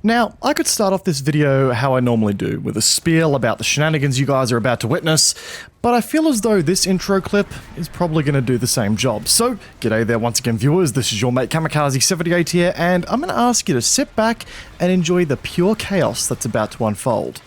Now, I could start off this video how I normally do, with a spiel about the shenanigans you guys are about to witness, but I feel as though this intro clip is probably going to do the same job. So, g'day there once again viewers, this is your mate Kamikaze78 here, and I'm going to ask you to sit back and enjoy the pure chaos that's about to unfold.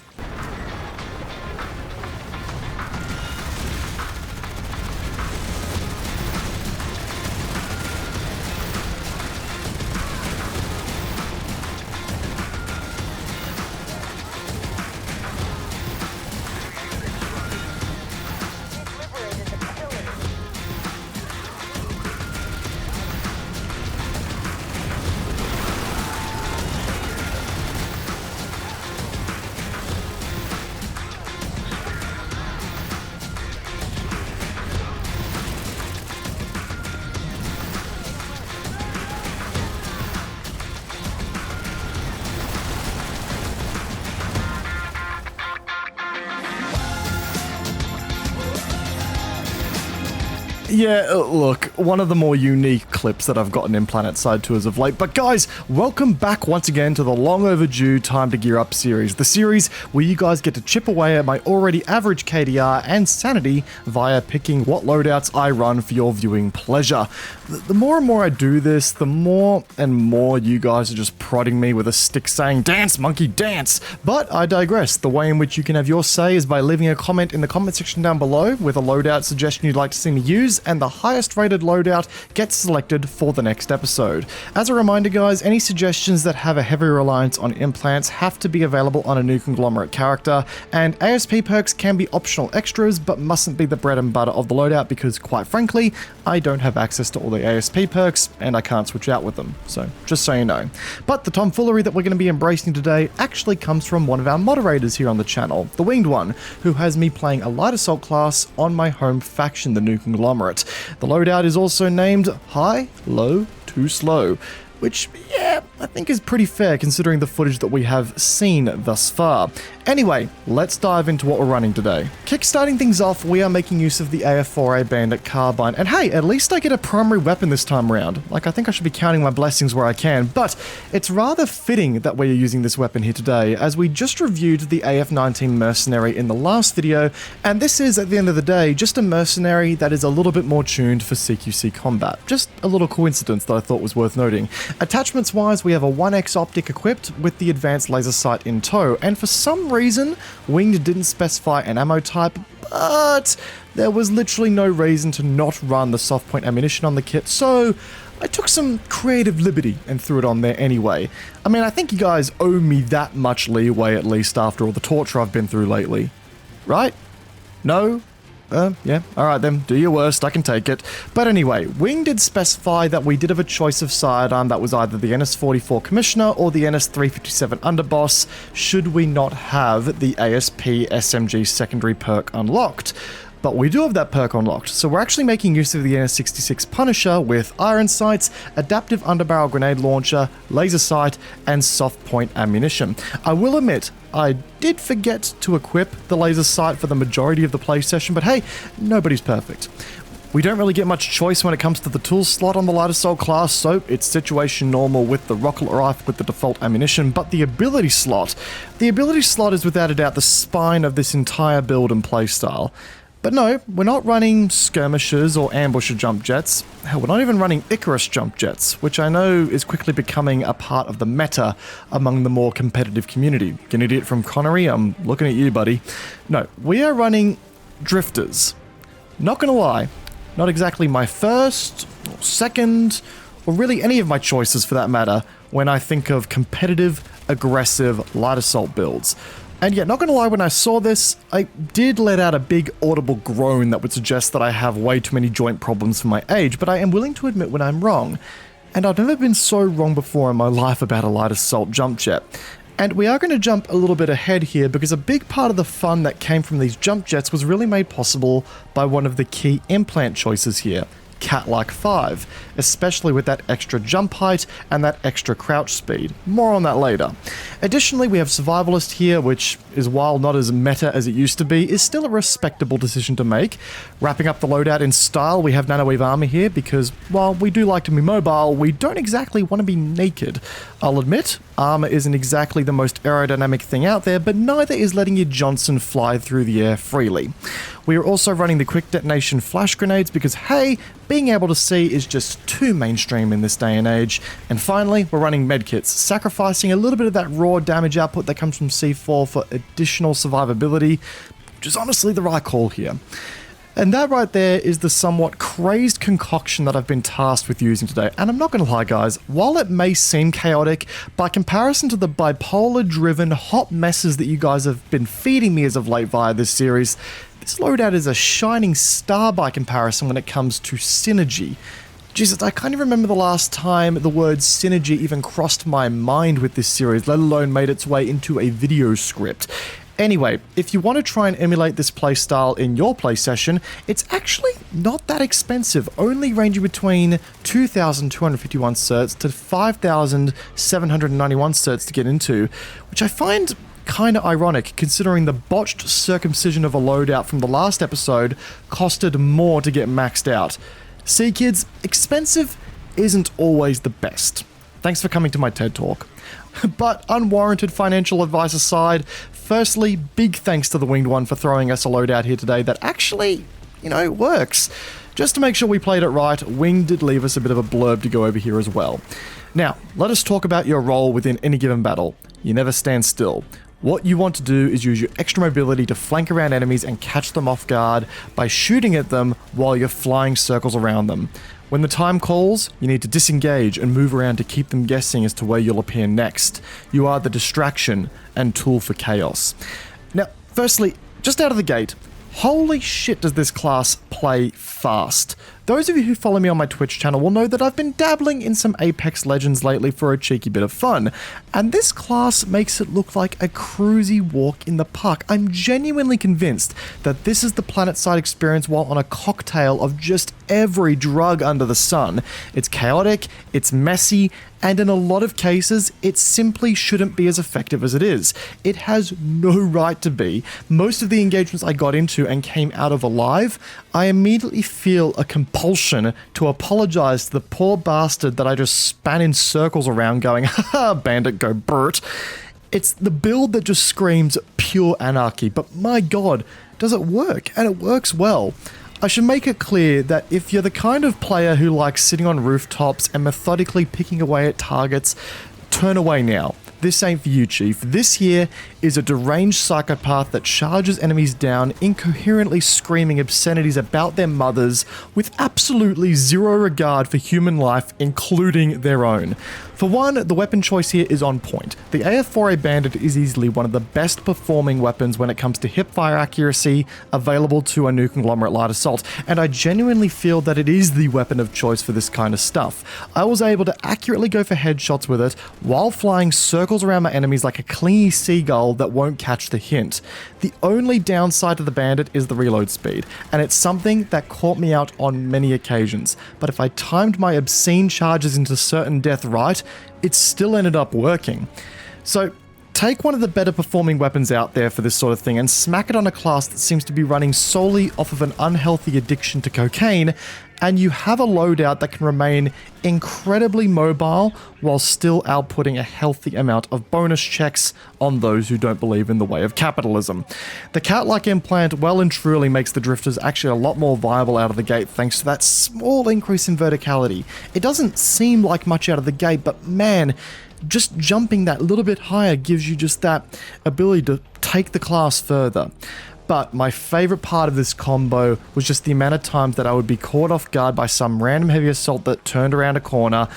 Yeah, look, one of the more unique clips that I've gotten in Planetside 2 as of late. But guys, welcome back once again to the long overdue Time to Gear Up series. The series where you guys get to chip away at my already average KDR and sanity via picking what loadouts I run for your viewing pleasure. The more and more I do this, the more and more you guys are just prodding me with a stick saying, "Dance, monkey, dance!" But I digress. The way in which you can have your say is by leaving a comment in the comment section down below with a loadout suggestion you'd like to see me use, and the highest rated loadout gets selected for the next episode. As a reminder guys, any suggestions that have a heavy reliance on implants have to be available on a new conglomerate character, and ASP perks can be optional extras but mustn't be the bread and butter of the loadout because quite frankly, I don't have access to all the ASP perks and I can't switch out with them, so just so you know. But the tomfoolery that we're going to be embracing today actually comes from one of our moderators here on the channel, the Winged One, who has me playing a light assault class on my home faction, the new conglomerate. The loadout is also named High, Low, Too Slow, which, yeah, I think is pretty fair considering the footage that we have seen thus far. Anyway, let's dive into what we're running today. Kickstarting things off, we are making use of the AF4A Bandit Carbine, and hey, at least I get a primary weapon this time around. Like, I think I should be counting my blessings where I can, but it's rather fitting that we're using this weapon here today, as we just reviewed the AF19 Mercenary in the last video, and this is, at the end of the day, just a mercenary that is a little bit more tuned for CQC combat. Just a little coincidence that I thought was worth noting. Attachments wise, we have a 1x optic equipped with the advanced laser sight in tow, and for some reason, Winged didn't specify an ammo type, but there was literally no reason to not run the soft point ammunition on the kit, so I took some creative liberty and threw it on there anyway. I mean, I think you guys owe me that much leeway at least after all the torture I've been through lately. Right? No? Yeah, alright then, do your worst, I can take it. But anyway, Wing did specify that we did have a choice of sidearm that was either the NS44 Commissioner or the NS357 Underboss, should we not have the ASP SMG secondary perk unlocked. But we do have that perk unlocked, so we're actually making use of the NS66 Punisher with iron sights, adaptive underbarrel grenade launcher, laser sight, and soft point ammunition. I will admit, I did forget to equip the laser sight for the majority of the play session, but hey, nobody's perfect. We don't really get much choice when it comes to the tool slot on the light assault class, so it's situation normal with the rocket rifle with the default ammunition, but the ability slot is without a doubt the spine of this entire build and playstyle. But no, we're not running skirmishers or ambusher jump jets. Hell, we're not even running Icarus jump jets, which I know is quickly becoming a part of the meta among the more competitive community. An idiot from Connery, I'm looking at you, buddy. No, we are running drifters. Not gonna lie, not exactly my first, or second, or really any of my choices for that matter, when I think of competitive, aggressive light assault builds. And yet, not gonna lie, when I saw this, I did let out a big audible groan that would suggest that I have way too many joint problems for my age, but I am willing to admit when I'm wrong. And I've never been so wrong before in my life about a light assault jump jet. And we are going to jump a little bit ahead here because a big part of the fun that came from these jump jets was really made possible by one of the key implant choices here, Cat-like 5, especially with that extra jump height and that extra crouch speed. More on that later. Additionally, we have Survivalist here, which is, while not as meta as it used to be, is still a respectable decision to make. Wrapping up the loadout in style, we have Nanowave Armor here because, while we do like to be mobile, we don't exactly want to be naked. I'll admit, armor isn't exactly the most aerodynamic thing out there, but neither is letting your Johnson fly through the air freely. We are also running the quick detonation flash grenades because, hey, being able to see is just too mainstream in this day and age. And finally, we're running medkits, sacrificing a little bit of that raw damage output that comes from C4 for additional survivability, which is honestly the right call here. And that right there is the somewhat crazed concoction that I've been tasked with using today. And I'm not going to lie, guys, while it may seem chaotic, by comparison to the bipolar-driven hot messes that you guys have been feeding me as of late via this series, this loadout is a shining star by comparison when it comes to synergy. Jesus, I can't even remember the last time the word synergy even crossed my mind with this series, let alone made its way into a video script. Anyway, if you want to try and emulate this playstyle in your play session, it's actually not that expensive, only ranging between 2,251 certs to 5,791 certs to get into, which I find kinda ironic considering the botched circumcision of a loadout from the last episode costed more to get maxed out. See kids, expensive isn't always the best. Thanks for coming to my TED Talk. But unwarranted financial advice aside, firstly, big thanks to the Winged One for throwing us a loadout here today that actually, works. Just to make sure we played it right, Wing did leave us a bit of a blurb to go over here as well. Now, let us talk about your role within any given battle. You never stand still. What you want to do is use your extra mobility to flank around enemies and catch them off guard by shooting at them while you're flying circles around them. When the time calls, you need to disengage and move around to keep them guessing as to where you'll appear next. You are the distraction and tool for chaos. Now, firstly, just out of the gate, holy shit does this class play fast. Those of you who follow me on my Twitch channel will know that I've been dabbling in some Apex Legends lately for a cheeky bit of fun, and this class makes it look like a cruisy walk in the park. I'm genuinely convinced that this is the Planetside experience while on a cocktail of just every drug under the sun. It's chaotic, it's messy, and in a lot of cases, it simply shouldn't be as effective as it is. It has no right to be. Most of the engagements I got into and came out of alive, I immediately feel a compulsion to apologize to the poor bastard that I just span in circles around going, haha, bandit, go Bert. It's the build that just screams pure anarchy, but my god, does it work? And it works well. I should make it clear that if you're the kind of player who likes sitting on rooftops and methodically picking away at targets, turn away now. This ain't for you, Chief. This here is a deranged psychopath that charges enemies down, incoherently screaming obscenities about their mothers with absolutely zero regard for human life, including their own. For one, the weapon choice here is on point. The AF-4A Bandit is easily one of the best performing weapons when it comes to hipfire accuracy available to a new conglomerate light assault, and I genuinely feel that it is the weapon of choice for this kind of stuff. I was able to accurately go for headshots with it while flying circles around my enemies like a clingy seagull that won't catch the hint. The only downside to the Bandit is the reload speed, and it's something that caught me out on many occasions, but if I timed my obscene charges into certain death right, it still ended up working. So take one of the better performing weapons out there for this sort of thing and smack it on a class that seems to be running solely off of an unhealthy addiction to cocaine, and you have a loadout that can remain incredibly mobile while still outputting a healthy amount of bonus checks on those who don't believe in the way of capitalism. The cat-like implant well and truly makes the drifters actually a lot more viable out of the gate thanks to that small increase in verticality. It doesn't seem like much out of the gate, but man, just jumping that little bit higher gives you just that ability to take the class further. But my favorite part of this combo was just the amount of times that I would be caught off guard by some random heavy assault that turned around a corner,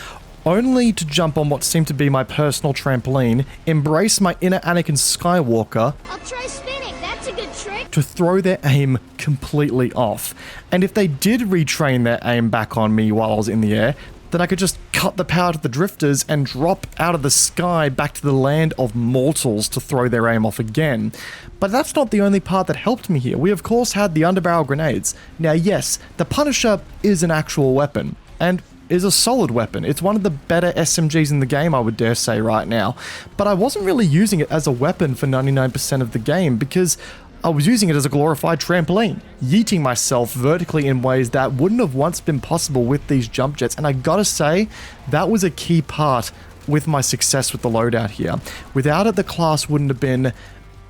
only to jump on what seemed to be my personal trampoline, embrace my inner Anakin Skywalker, I'll try spinning, that's a good trick, to throw their aim completely off. And if they did retrain their aim back on me while I was in the air, then I could just cut the power to the drifters and drop out of the sky back to the land of mortals to throw their aim off again. But that's not the only part that helped me here. We of course had the underbarrel grenades. Now yes, the Punisher is an actual weapon, and is a solid weapon. It's one of the better SMGs in the game, I would dare say right now. But I wasn't really using it as a weapon for 99% of the game because I was using it as a glorified trampoline, yeeting myself vertically in ways that wouldn't have once been possible with these jump jets. And I gotta say, that was a key part with my success with the loadout here. Without it, the class wouldn't have been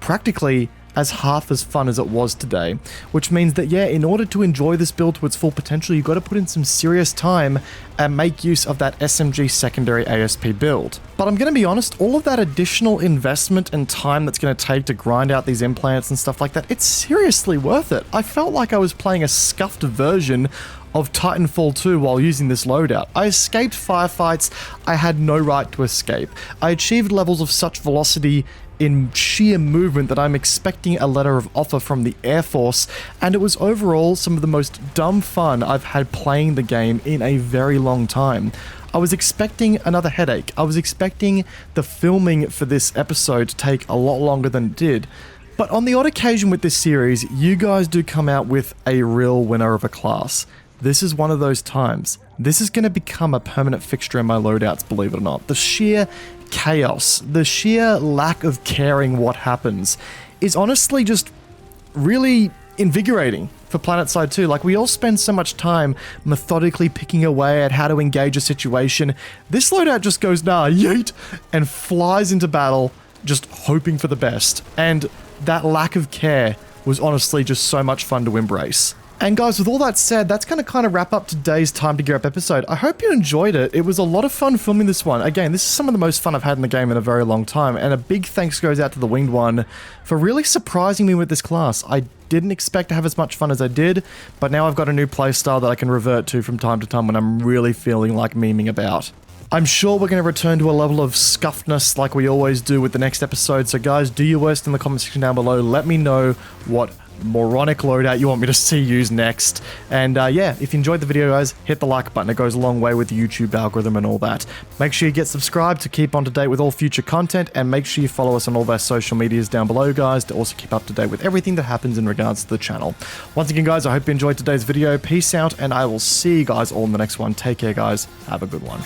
practically half as fun as it was today, which means that, yeah, in order to enjoy this build to its full potential, you've got to put in some serious time and make use of that SMG secondary ASP build. But I'm going to be honest, all of that additional investment and time that's going to take to grind out these implants and stuff like that, it's seriously worth it. I felt like I was playing a scuffed version of Titanfall 2 while using this loadout. I escaped firefights I had no right to escape. I achieved levels of such velocity in sheer movement that I'm expecting a letter of offer from the Air Force, and it was overall some of the most dumb fun I've had playing the game in a very long time. I was expecting another headache. I was expecting the filming for this episode to take a lot longer than it did. But on the odd occasion with this series, you guys do come out with a real winner of a class. This is one of those times. This is going to become a permanent fixture in my loadouts, believe it or not. The sheer chaos, the sheer lack of caring what happens is honestly just really invigorating for Planetside 2. Like, we all spend so much time methodically picking away at how to engage a situation. This loadout just goes, nah, yeet, and flies into battle, just hoping for the best. And that lack of care was honestly just so much fun to embrace. And guys, with all that said, that's going to kind of wrap up today's Time to Gear Up episode. I hope you enjoyed it. It was a lot of fun filming this one. Again, this is some of the most fun I've had in the game in a very long time, and a big thanks goes out to the Winged One for really surprising me with this class. I didn't expect to have as much fun as I did, but now I've got a new playstyle that I can revert to from time to time when I'm really feeling like memeing about. I'm sure we're going to return to a level of scuffedness like we always do with the next episode, so guys, do your worst in the comment section down below. Let me know what moronic loadout you want me to see use next. And yeah, if you enjoyed the video, guys, hit the like button. It goes a long way with the YouTube algorithm and all that. Make sure you get subscribed to keep on to date with all future content, and make sure you follow us on all of our social medias down below, guys, to also keep up to date with everything that happens in regards to the channel. Once again, guys, I hope you enjoyed today's video. Peace out, and I will see you guys all in the next one. Take care, guys. Have a good one.